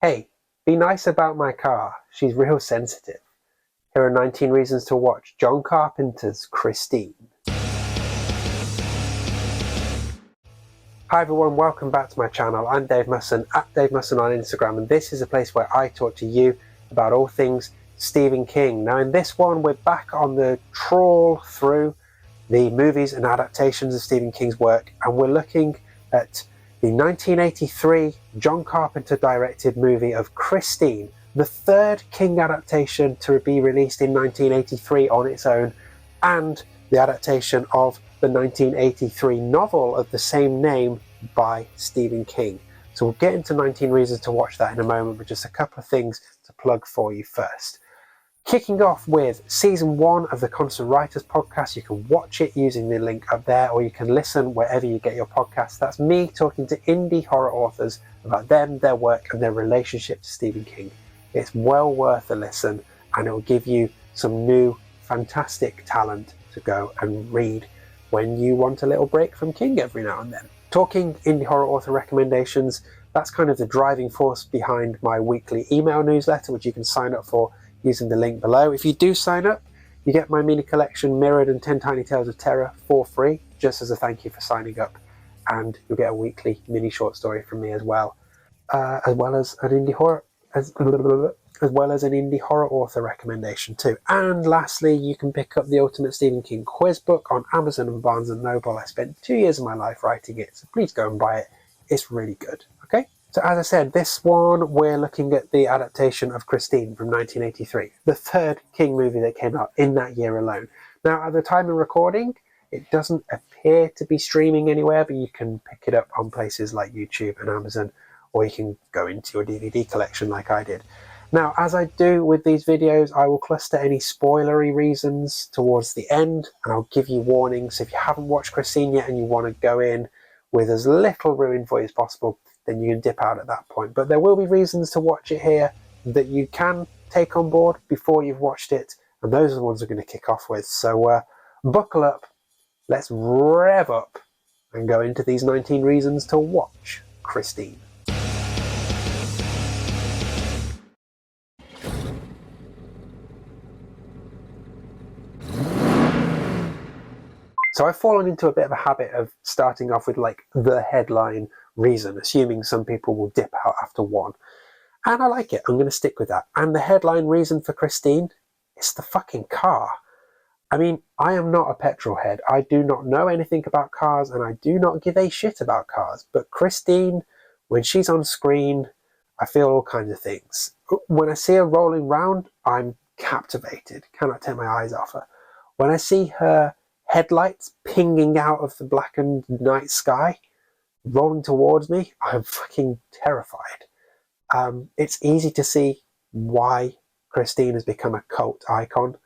Hey, be nice about my car. She's real sensitive. Here are 19 reasons to watch John Carpenter's Christine. Hi everyone, welcome back to my channel. I'm Dave Musson, at Dave Musson on Instagram, and this is a place where I talk to you about all things Stephen King. Now in this one, we're back on the trawl through the movies and adaptations of Stephen King's work, and we're looking at the 1983 John Carpenter directed movie of Christine, the third King adaptation to be released in 1983 on its own, and the adaptation of the 1983 novel of the same name by Stephen King. So we'll get into 19 reasons to watch that in a moment, but just a couple of things to plug for you first. Kicking off with season 1 of the Constant Writers podcast. You can watch it using the link up there, or you can listen wherever you get your podcasts. That's me talking to indie horror authors about them, their work, and their relationship to Stephen King. It's well worth a listen, and it will give you some new, fantastic talent to go and read when you want a little break from King every now and then. Talking indie horror author recommendations, that's kind of the driving force behind my weekly email newsletter, which you can sign up for using the link below. If you do sign up, you get my mini collection Mirrored and 10 Tiny Tales of Terror for free, just as a thank you for signing up, and you'll get a weekly mini short story from me as well as an indie horror author recommendation too. And lastly, you can pick up the Ultimate Stephen King quiz book on Amazon and Barnes & Noble. I spent 2 years of my life writing it, so please go and buy it. It's really good, okay? So as I said, this one we're looking at the adaptation of Christine from 1983, the third King movie that came out in that year alone. Now at the time of recording, it doesn't appear to be streaming anywhere, but you can pick it up on places like YouTube and Amazon, or you can go into your DVD collection like I did. Now, as I do with these videos, I will cluster any spoilery reasons towards the end, and I'll give you warnings. If you haven't watched Christine yet and you want to go in with as little ruin for you as possible, then you can dip out at that point. But there will be reasons to watch it here that you can take on board before you've watched it, and those are the ones we're going to kick off with. So buckle up, let's rev up and go into these 19 reasons to watch Christine. So I've fallen into a bit of a habit of starting off with like the headline reason, assuming some people will dip out after one. And I like it. I'm going to stick with that. And the headline reason for Christine is the fucking car. I mean, I am not a petrol head. I do not know anything about cars, and I do not give a shit about cars. But Christine, when she's on screen, I feel all kinds of things. When I see her rolling round, I'm captivated. Cannot take my eyes off her. When I see her headlights pinging out of the blackened night sky, rolling towards me, I'm fucking terrified. It's easy to see why Christine has become a cult icon,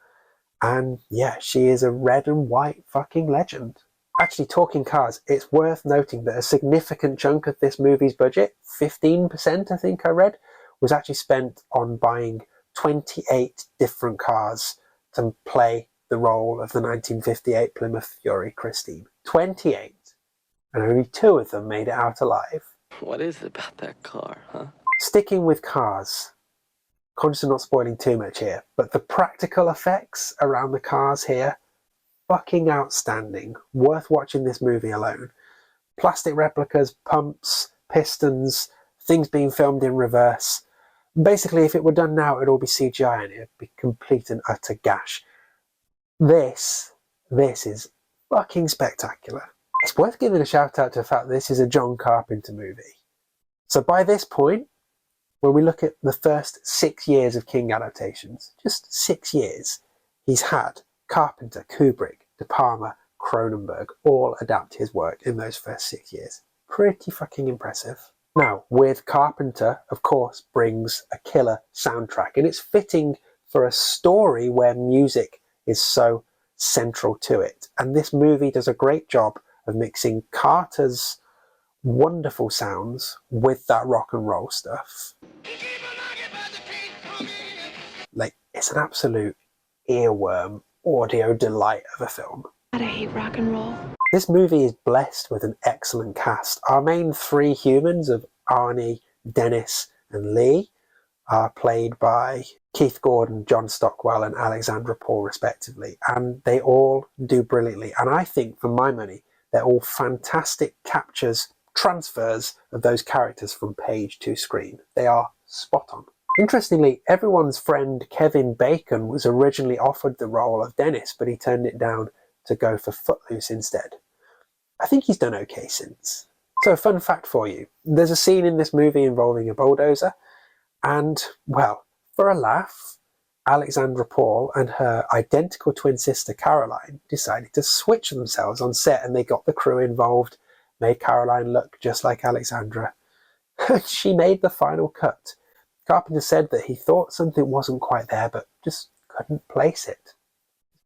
and yeah, she is a red and white fucking legend. Actually, talking cars, it's worth noting that a significant chunk of this movie's budget, 15% I think I read, was actually spent on buying 28 different cars to play the role of the 1958 Plymouth Fury Christine. 28. And only 2 of them made it out alive. What is it about that car, huh? Sticking with cars, conscious of not spoiling too much here, but the practical effects around the cars here, fucking outstanding. Worth watching this movie alone. Plastic replicas, pumps, pistons, things being filmed in reverse. Basically, if it were done now, it'd all be CGI and it'd be complete and utter gash. This is fucking spectacular. It's worth giving a shout out to the fact that this is a John Carpenter movie. So by this point, when we look at the first 6 years of King adaptations, just 6 years, he's had Carpenter, Kubrick, De Palma, Cronenberg all adapt his work in those first 6 years. Pretty fucking impressive. Now, with Carpenter, of course, brings a killer soundtrack, and it's fitting for a story where music is so central to it. And this movie does a great job of mixing Carter's wonderful sounds with that rock and roll stuff. Like, it's an absolute earworm audio delight of a film. I hate rock and roll. This movie is blessed with an excellent cast. Our main 3 humans of Arnie, Dennis, and Lee are played by Keith Gordon, John Stockwell, and Alexandra Paul, respectively. And they all do brilliantly. And I think, for my money, they're all fantastic captures, transfers of those characters from page to screen. They are spot on. Interestingly, everyone's friend Kevin Bacon was originally offered the role of Dennis, but he turned it down to go for Footloose instead. I think he's done okay since. So a fun fact for you. There's a scene in this movie involving a bulldozer, and, well, for a laugh, Alexandra Paul and her identical twin sister Caroline decided to switch themselves on set, and they got the crew involved, made Caroline look just like Alexandra. She made the final cut. Carpenter said that he thought something wasn't quite there, but just couldn't place it,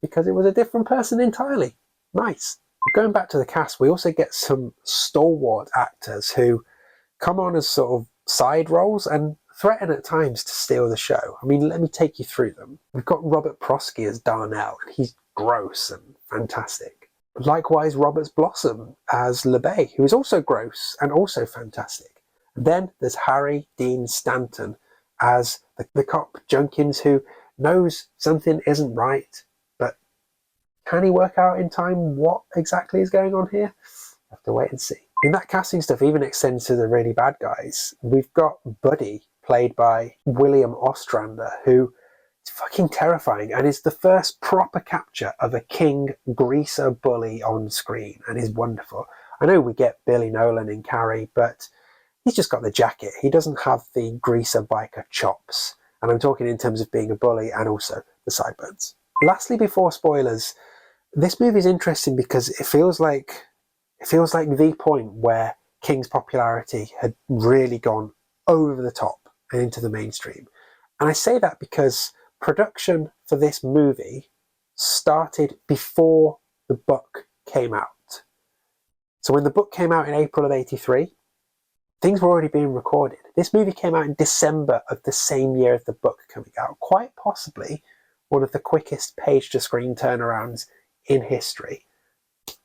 because it was a different person entirely. Nice. Going back to the cast, we also get some stalwart actors who come on as sort of side roles and threaten at times to steal the show. I mean, let me take you through them. We've got Robert Prosky as Darnell. He's gross and fantastic. Likewise, Robert Blossom as LeBay, who is also gross and also fantastic. And then there's Harry Dean Stanton as the cop Junkins, who knows something isn't right, but can he work out in time what exactly is going on here? Have to wait and see. And that casting stuff even extends to the really bad guys. We've got Buddy, played by William Ostrander, who is fucking terrifying and is the first proper capture of a king greaser bully on screen, and is wonderful. I know we get Billy Nolan in Carrie, but he's just got the jacket. He doesn't have the greaser biker chops. And I'm talking in terms of being a bully and also the sideburns. Lastly, before spoilers, this movie is interesting because it feels like the point where King's popularity had really gone over the top and into the mainstream. And I say that because production for this movie started before the book came out. So when the book came out in April of '83, things were already being recorded. This movie came out in December of the same year as the book coming out. Quite possibly one of the quickest page-to-screen turnarounds in history.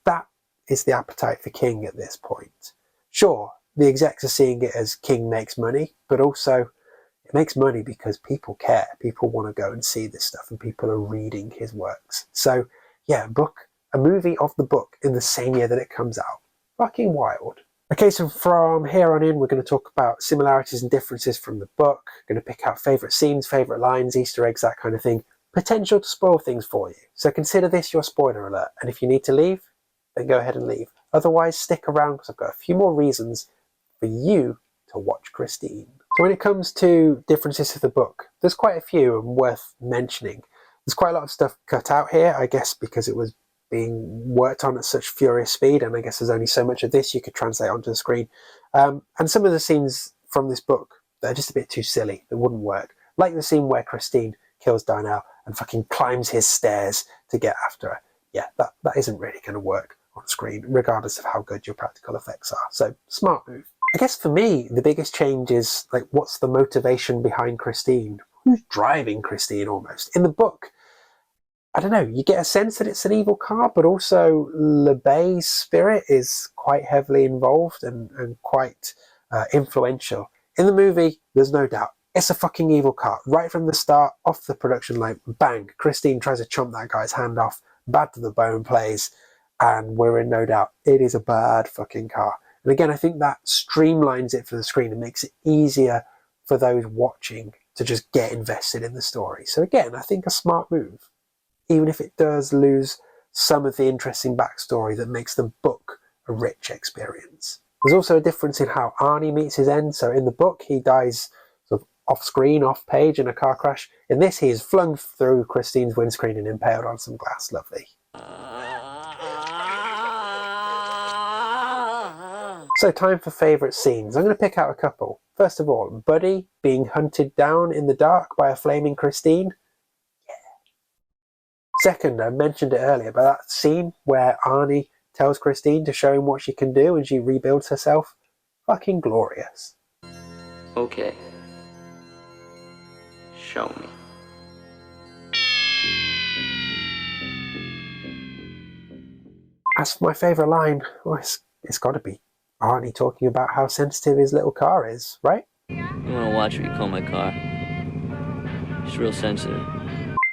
That is the appetite for King at this point. Sure, the execs are seeing it as King makes money, but also it makes money because people care. People want to go and see this stuff, and people are reading his works. So yeah, a movie of the book in the same year that it comes out. Fucking wild. Okay, so from here on in, we're going to talk about similarities and differences from the book. We're going to pick out favourite scenes, favourite lines, Easter eggs, that kind of thing. Potential to spoil things for you. So consider this your spoiler alert. And if you need to leave, then go ahead and leave. Otherwise, stick around because I've got a few more reasons for you to watch Christine. So when it comes to differences to the book, there's quite a few and worth mentioning. There's quite a lot of stuff cut out here, I guess, because it was being worked on at such furious speed, and I guess there's only so much of this you could translate onto the screen. And some of the scenes from this book that are just a bit too silly, that wouldn't work. Like the scene where Christine kills Darnell and fucking climbs his stairs to get after her. Yeah, that isn't really going to work on screen, regardless of how good your practical effects are. So, smart move. I guess for me, the biggest change is, like, what's the motivation behind Christine? Who's driving Christine, almost? In the book, I don't know, you get a sense that it's an evil car, but also LeBay's spirit is quite heavily involved and quite influential. In the movie, there's no doubt. It's a fucking evil car. Right from the start, off the production line, bang, Christine tries to chomp that guy's hand off, bad to the bone plays, and we're in no doubt. It is a bad fucking car. And again, I think that streamlines it for the screen and makes it easier for those watching to just get invested in the story. So again, I think a smart move, even if it does lose some of the interesting backstory that makes the book a rich experience. There's also a difference in how Arnie meets his end. So in the book, he dies sort of off-screen, off-page in a car crash. In this, he is flung through Christine's windscreen and impaled on some glass. Lovely. So time for favourite scenes. I'm going to pick out a couple. First of all, Buddy being hunted down in the dark by a flaming Christine. Yeah. Second, I mentioned it earlier, but that scene where Arnie tells Christine to show him what she can do and she rebuilds herself. Fucking glorious. Okay. Show me. As for my favourite line, well, it's got to be Arnie talking about how sensitive his little car is, right? You wanna watch recall my car. It's real sensitive.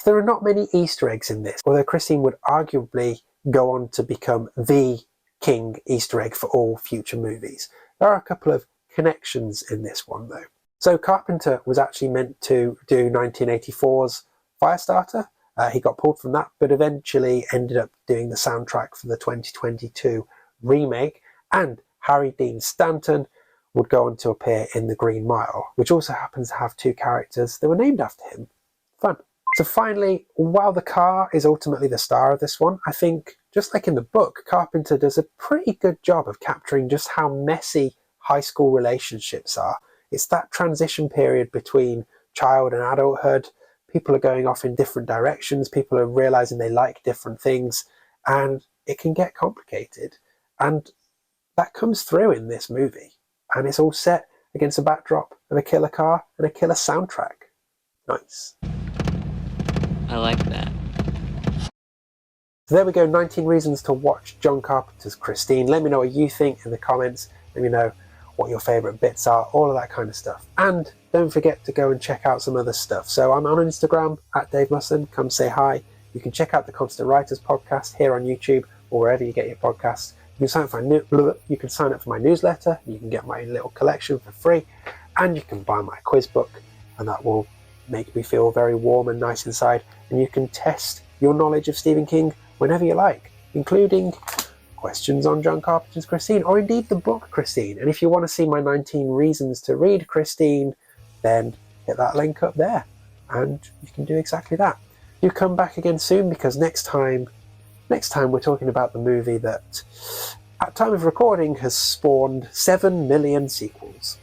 There are not many Easter eggs in this, although Christine would arguably go on to become the king Easter egg for all future movies. There are a couple of connections in this one though. So Carpenter was actually meant to do 1984's Firestarter. He got pulled from that, but eventually ended up doing the soundtrack for the 2022 remake, and Harry Dean Stanton would go on to appear in The Green Mile, which also happens to have two characters that were named after him. Fun. So finally, while the car is ultimately the star of this one, I think, just like in the book, Carpenter does a pretty good job of capturing just how messy high school relationships are. It's that transition period between child and adulthood. People are going off in different directions, people are realizing they like different things, and it can get complicated. And that comes through in this movie. And it's all set against a backdrop of a killer car and a killer soundtrack. Nice. I like that. So there we go, 19 reasons to watch John Carpenter's Christine. Let me know what you think in the comments. Let me know what your favourite bits are, all of that kind of stuff. And don't forget to go and check out some other stuff. So I'm on Instagram at Dave Musson. Come say hi. You can check out the Constant Writers podcast here on YouTube or wherever you get your podcasts. You can sign up for my newsletter. You can get my little collection for free, and you can buy my quiz book, and that will make me feel very warm and nice inside. And you can test your knowledge of Stephen King whenever you like, including questions on John Carpenter's Christine, or indeed the book Christine. And if you want to see my 19 reasons to read Christine, then hit that link up there, and you can do exactly that. You come back again soon, because next time we're talking about the movie that, at time of recording, has spawned 7 million sequels.